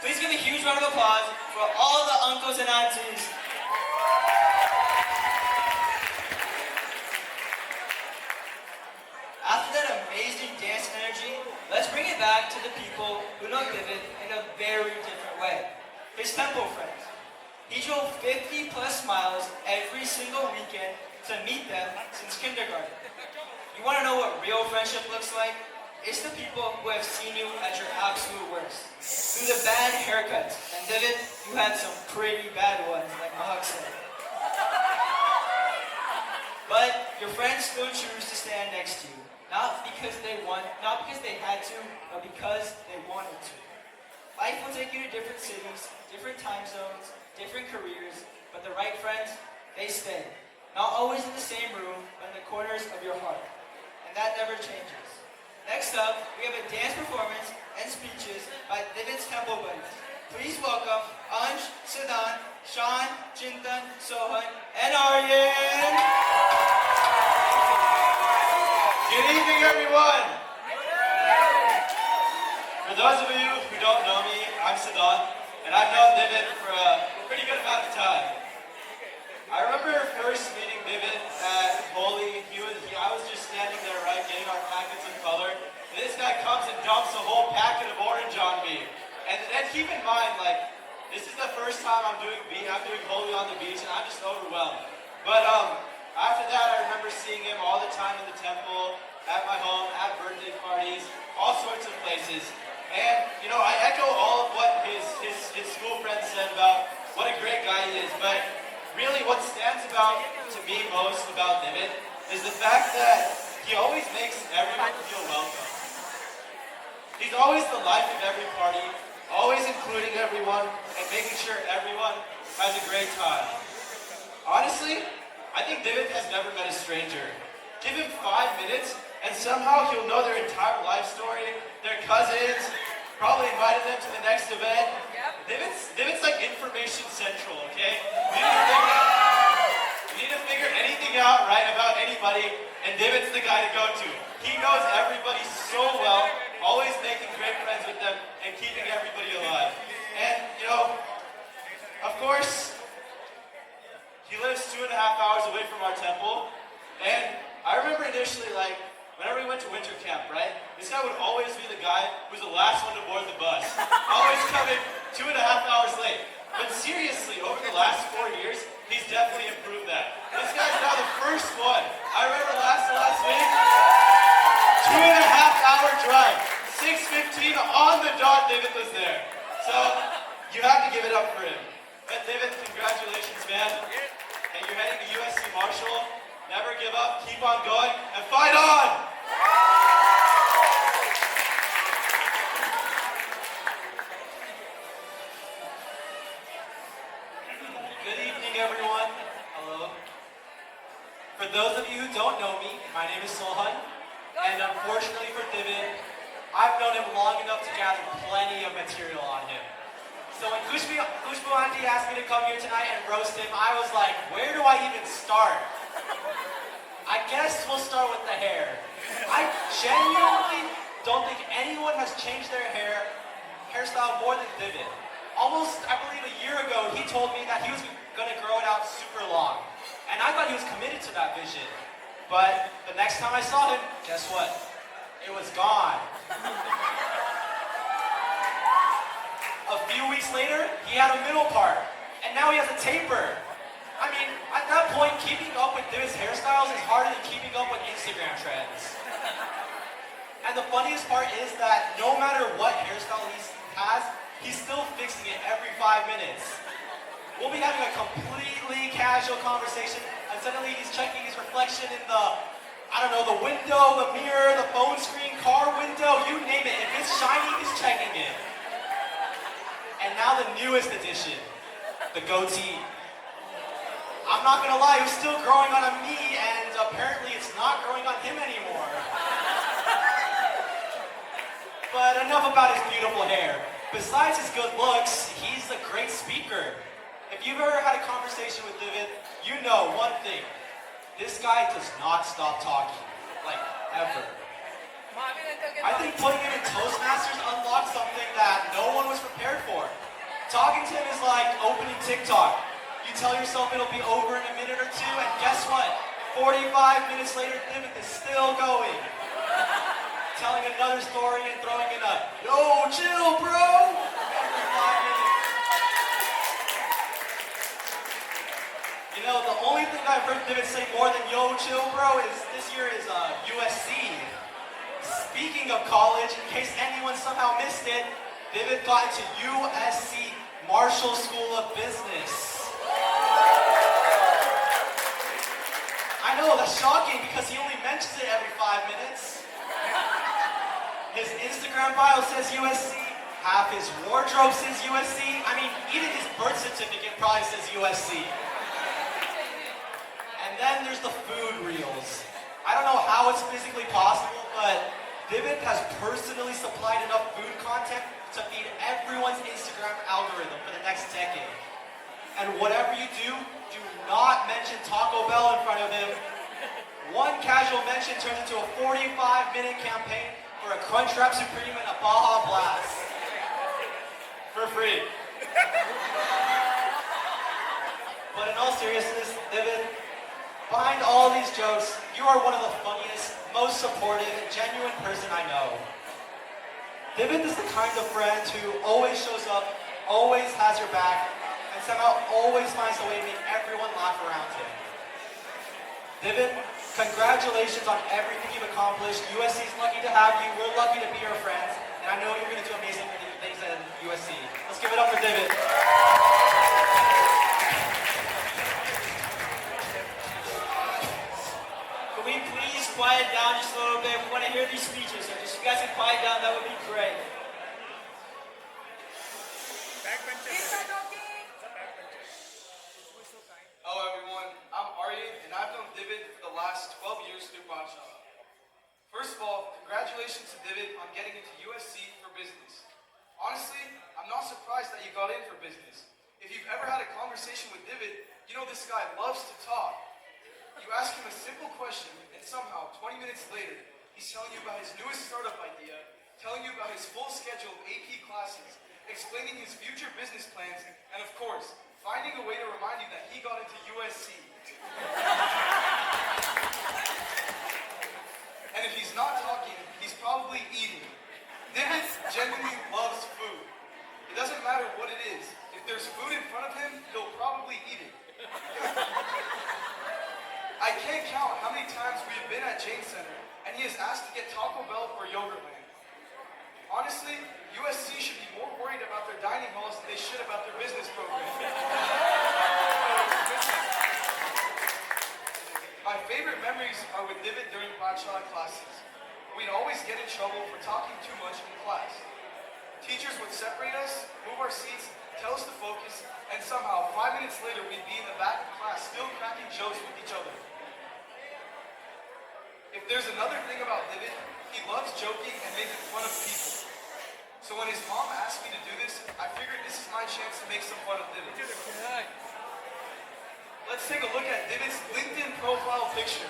Please give a huge round of applause for all the uncles and aunties. After that amazing dance energy, let's bring it back to the people who know Divit in a very different way. His temple friends. He drove 50 plus miles every single weekend to meet them since kindergarten. You want to know what real friendship looks like? It's the people who have seen you at your absolute worst. Through the bad haircuts, and Divit, you had some pretty bad ones, like Mahak said. But your friends still choose to stand next to you. Not because they had to, but because they wanted to. Life will take you to different cities, different time zones, different careers, but the right friends, they stay. Not always in the same room, but in the corners of your heart. And that never changes. Next up, we have a dance performance and speeches by Divit's Temple Buddies. Please welcome Anj, Siddhan, Sean, Chintan, Sohan, and Aryan. Good evening, everyone. For those of you who don't know me, I'm Siddhan, and I've known Divit for a pretty good amount of time. I remember first meeting Divit at Holy. I was just standing there, right, getting our packets of color. And this guy comes and dumps a whole packet of orange on me. And keep in mind, like, this is the first time I'm doing Holy on the beach, and I'm just overwhelmed. But after that, I remember seeing him all the time in the temple, at my home, at birthday parties, all sorts of places. And, you know, I echo all of what his school friends said about what a great guy he is. But really what stands out to me most about Divit is the fact that he always makes everyone feel welcome. He's always the life of every party, always including everyone and making sure everyone has a great time. Honestly, I think Divit has never met a stranger. Give him 5 minutes and somehow he'll know their entire life story, their cousins, probably invited them to the next event. Divit's like information central, okay? You need to figure anything out, right, about anybody, and Divit's the guy to go to. He knows everybody so well, always making great friends with them, and keeping everybody alive. And, you know, of course, he lives 2.5 hours away from our temple, and I remember initially, like, whenever we went to winter camp, right, this guy would always be the guy who's the last one to board the bus. Always coming 2.5 hours late. But seriously, over the last 4 years, he's definitely improved that. This guy's now the first one. I remember last week, 2.5-hour drive, 6:15 on the dot, Divit was there. So, you have to give it up for him. But Divit, congratulations, man. And you're heading to USC Marshall. Never give up, keep on going, and fight on! Good evening, everyone. Hello. For those of you who don't know me, my name is Sohan, and unfortunately for Divit, I've known him long enough to gather plenty of material on him. So when Kushbu Auntie asked me to come here tonight and roast him, I was like, where do I even start? I guess we'll start with the hair. I genuinely don't think anyone has changed their hairstyle more than Divit. Almost, I believe a year ago, he told me that he was going to grow it out super long. And I thought he was committed to that vision. But the next time I saw him, guess what? It was gone. A few weeks later, he had a middle part. And now he has a taper. I mean, at that point, keeping up with Divit's hairstyles is harder than keeping up with Instagram trends. And the funniest part is that no matter what hairstyle he has, he's still fixing it every 5 minutes. We'll be having a completely casual conversation, and suddenly he's checking his reflection in the, I don't know, the window, the mirror, the phone screen, car window, you name it. If it's shiny, he's checking it. And now the newest addition, the goatee. I'm not gonna lie, it was still growing on me, and apparently it's not growing on him anymore. But enough about his beautiful hair. Besides his good looks, he's a great speaker. If you've ever had a conversation with Divit, you know one thing. This guy does not stop talking. Like, ever. I think putting him in Toastmasters unlocked something that no one was prepared for. Talking to him is like opening TikTok. You tell yourself it'll be over in a minute or two, and guess what? 45 minutes later, Divit is still going. Telling another story and throwing in a, yo, chill, bro! Every 5 minutes. You know, the only thing I've heard Divit say more than yo, chill, bro, is this year is USC. Speaking of college, in case anyone somehow missed it, Divit got into USC Marshall School of Business. I know, that's shocking because he only mentions it every 5 minutes. His Instagram bio says USC, half his wardrobe says USC. I mean, even his birth certificate probably says USC. And then there's the food reels. I don't know how it's physically possible, but Divit has personally supplied enough food content to feed everyone's Instagram algorithm for the next decade. And whatever you do not mention Taco Bell in front of him. One casual mention turns into a 45-minute campaign for a Crunchwrap Supreme and a Baja Blast. For free. But in all seriousness, Divit, behind all these jokes, you are one of the funniest, most supportive, and genuine person I know. Divit is the kind of friend who always shows up, always has your back, and somehow always finds a way to make everyone laugh around him. Divit, congratulations on everything you've accomplished. USC's lucky to have you. We're lucky to be your friends. And I know you're going to do amazing things at USC. Let's give it up for Divit. Can we please quiet down just a little bit? We want to hear these speeches. So just you guys can quiet down, that would be great. Hello everyone, I'm Aryan and I've known Divit for the last 12 years through Bachelor. First of all, congratulations to Divit on getting into USC for business. Honestly, I'm not surprised that you got in for business. If you've ever had a conversation with Divit, you know this guy loves to talk. You ask him a simple question and somehow 20 minutes later, he's telling you about his newest startup idea, telling you about his full schedule of AP classes, explaining his future business plans, and of course, finding a way to remind you that he got into USC. And if he's not talking, he's probably eating. Divit genuinely loves food. It doesn't matter what it is. If there's food in front of him, he'll probably eat it. I can't count how many times we've been at Jane Center and he has asked to get Taco Bell or Yogurtland. Honestly, USC should be more worried about their dining halls than they should about their business program. My favorite memories are with Divit during Bachelor classes. We'd always get in trouble for talking too much in class. Teachers would separate us, move our seats, tell us to focus, and somehow 5 minutes later we'd be in the back of class still cracking jokes with each other. If there's another thing about Divit, he loves joking and making fun of people. So when his mom asked me to do this, I figured this is my chance to make some fun of Divit. Let's take a look at Divit's LinkedIn profile picture.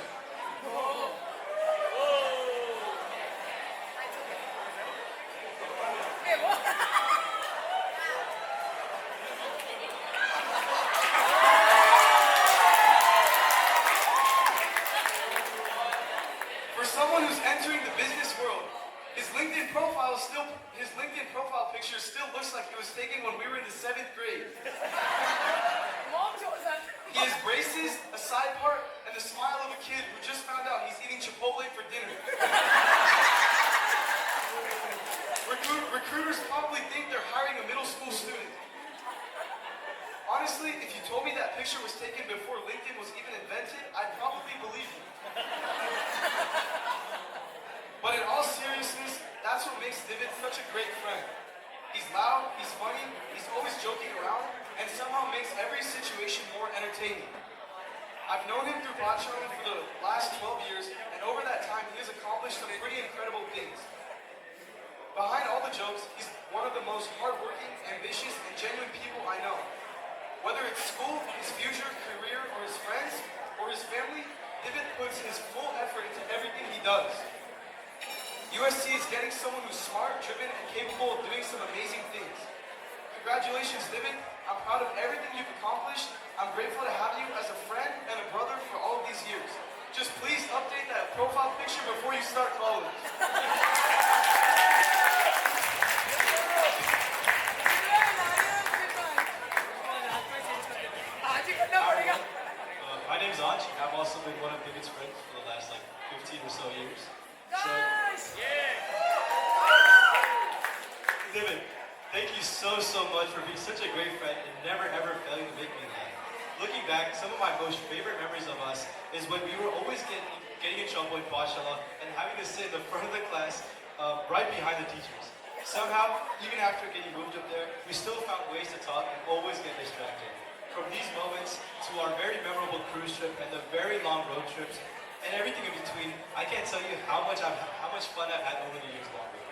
For someone who's entering the business world, his LinkedIn profile picture still looks like it was taken when we were in the 7th grade. He has braces, a side part, and the smile of a kid who just found out he's eating Chipotle for dinner. Recruiters probably think they're hiring a middle school student. Honestly, if you told me that picture was taken before LinkedIn was even invented, I'd probably believe you. But in all seriousness, that's what makes Divit such a great friend. He's loud, he's funny, he's always joking around, and somehow makes every situation more entertaining. I've known him through Bachelor for the last 12 years, and over that time, he has accomplished some pretty incredible things. Behind all the jokes, he's one of the most hardworking, ambitious, and genuine people I know. Whether it's school, his future, career, or his friends, or his family, Divit puts his full effort into everything he does. USC is getting someone who's smart, driven, and capable of doing some amazing things. Congratulations. Congratulations, Divit. I'm proud of everything you've accomplished. I'm grateful to have you as a friend and a brother for all of these years. Just please update that profile picture before you start college. My name's Anj. I've also been one of Divit's friends for the last 15 or so years. Divit, thank you so much for being such a great friend and never ever failing to make me laugh. Looking back, some of my most favorite memories of us is when we were always getting in trouble in Pashala and having to sit in the front of the class right behind the teachers. Somehow, even after getting moved up there, we still found ways to talk and always get distracted. From these moments to our very memorable cruise trip and the very long road trips and everything in between, I can't tell you how much fun I've had over the years long with you.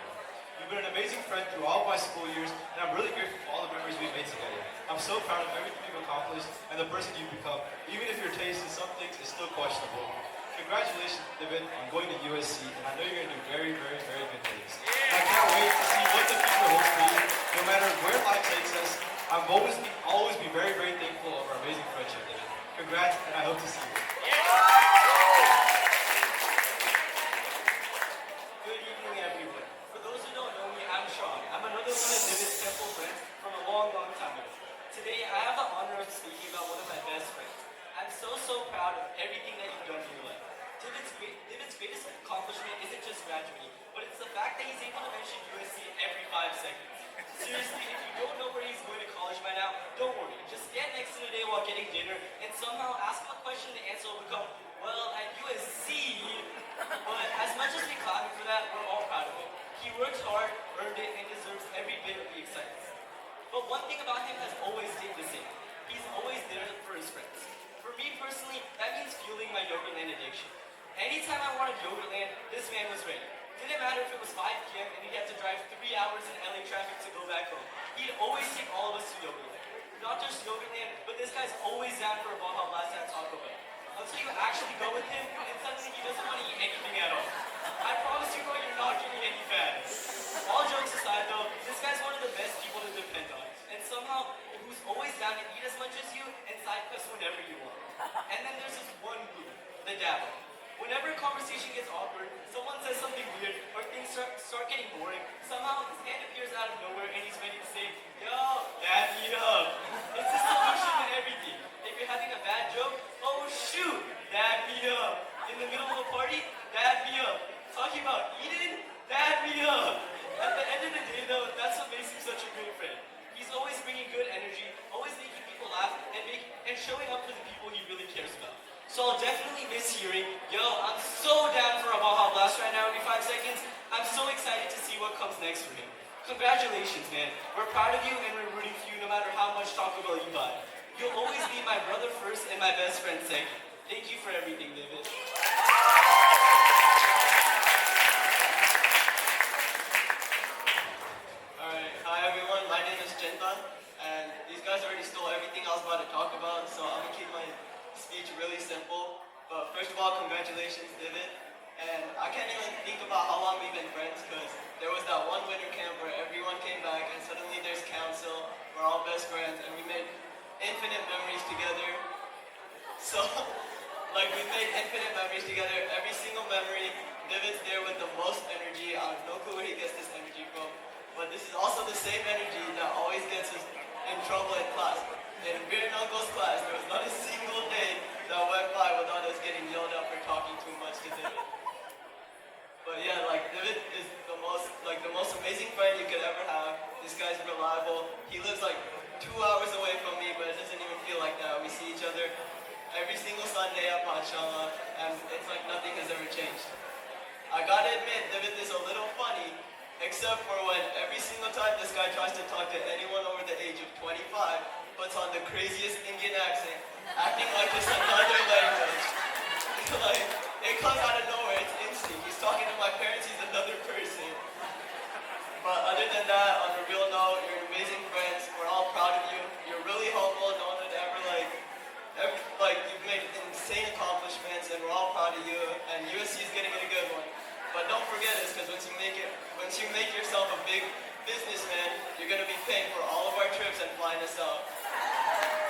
You've been an amazing friend through all of my school years, and I'm really grateful for all the memories we've made together. I'm so proud of everything you've accomplished and the person you've become, even if your taste in some things is still questionable. Congratulations, Divit, on going to USC, and I know you're going to do very good things. And I can't wait to see what the future holds for you. No matter where life takes us, I'll always be very thankful of our amazing friendship, Divit. Congrats, and I hope to see you. Good evening, everyone. For those who don't know me, I'm Sean. I'm another one of Divit's temple friends from a long time ago. Today, I have the honor of speaking about one of my best friends. I'm so proud of everything that you've done in your life. Divit's greatest accomplishment isn't just graduating, but it's the fact that he's able to mention USC every 5 seconds. Seriously, if you don't know where he's going to college by now, don't worry. Just stand next to him today while getting dinner and somehow ask him a question and the answer will become, well, at USC. But as much as we clap him for that, we're all proud of him. He worked hard, earned it, and deserves every bit of the excitement. But one thing about him has always stayed the same. He's always there for his friends. For me personally, that means fueling my Yogurtland addiction. Anytime I wanted Yogurtland, this man was ready. Didn't matter if it was 5 p.m. and he had to drive 3 hours in LA traffic to go back home. He'd always take all of us to Yogurtland. Not just Yogurtland, but this guy's always down for a Baja Blast at Taco Bell. Until you actually go with him, and suddenly he doesn't want to eat anything at all. I promise you, bro, you're not getting any fat. All jokes aside, though, this guy's one of the best people to depend on. And somehow, who's always down to eat as much as you and side quest whenever you want. And then there's this one group, the Dabble. Whenever a conversation gets awkward, someone says something weird, or things start getting boring, somehow his hand appears out of nowhere and he's ready to say, yo, dab me up. It's a solution to everything. If you're having a bad joke, oh shoot, dab me up. In the middle of a party, dab me up. Talking about eating, dab me up. At the end of the day though, that's what makes him such a great friend. He's always bringing good energy, always making people laugh, and showing up for the people he really cares about. So I'll definitely miss hearing, yo, I'm so down for a Baja Blast right now every 5 seconds. I'm so excited to see what comes next for him. Congratulations, man. We're proud of you and we're rooting for you no matter how much Taco Bell you buy. You'll always be my brother first and my best friend second. Thank you for everything, David. Alright, hi everyone, my name is Chintan, and these guys already stole everything I was about to talk about, so I'm gonna keep my speech really simple. But first of all, congratulations, Divit. And I can't even think about how long we've been friends, because there was that one winter camp where everyone came back and suddenly there's council, we're all best friends, and we made infinite memories together. So, we made infinite memories together. Every single memory, Divit's there with the most energy. I have no clue where he gets this energy from. But this is also the same energy that always gets us in trouble in class. In Beard Uncle's class, there was not a single day that went by without us getting yelled at for talking too much to Divit. But yeah, Divit is the most amazing friend you could ever have. This guy's reliable. He lives 2 hours away from me, but it doesn't even feel like that. We see each other every single Sunday at Pachama, and it's like nothing has ever changed. I gotta admit, Divit is a little funny, except for when every single time this guy tries to talk to anyone over the age of 25, puts on the craziest Indian accent, acting like it's another language. It comes out of nowhere, it's instinct. He's talking to my parents, he's another person. But other than that, on a real note, you're amazing friends. We're all proud of you. You're really humble. No one would ever you've made insane accomplishments, and we're all proud of you. And USC is getting a good one. But don't forget this, because once you make yourself a big businessman, you're gonna be paying for all of our trips and flying us out.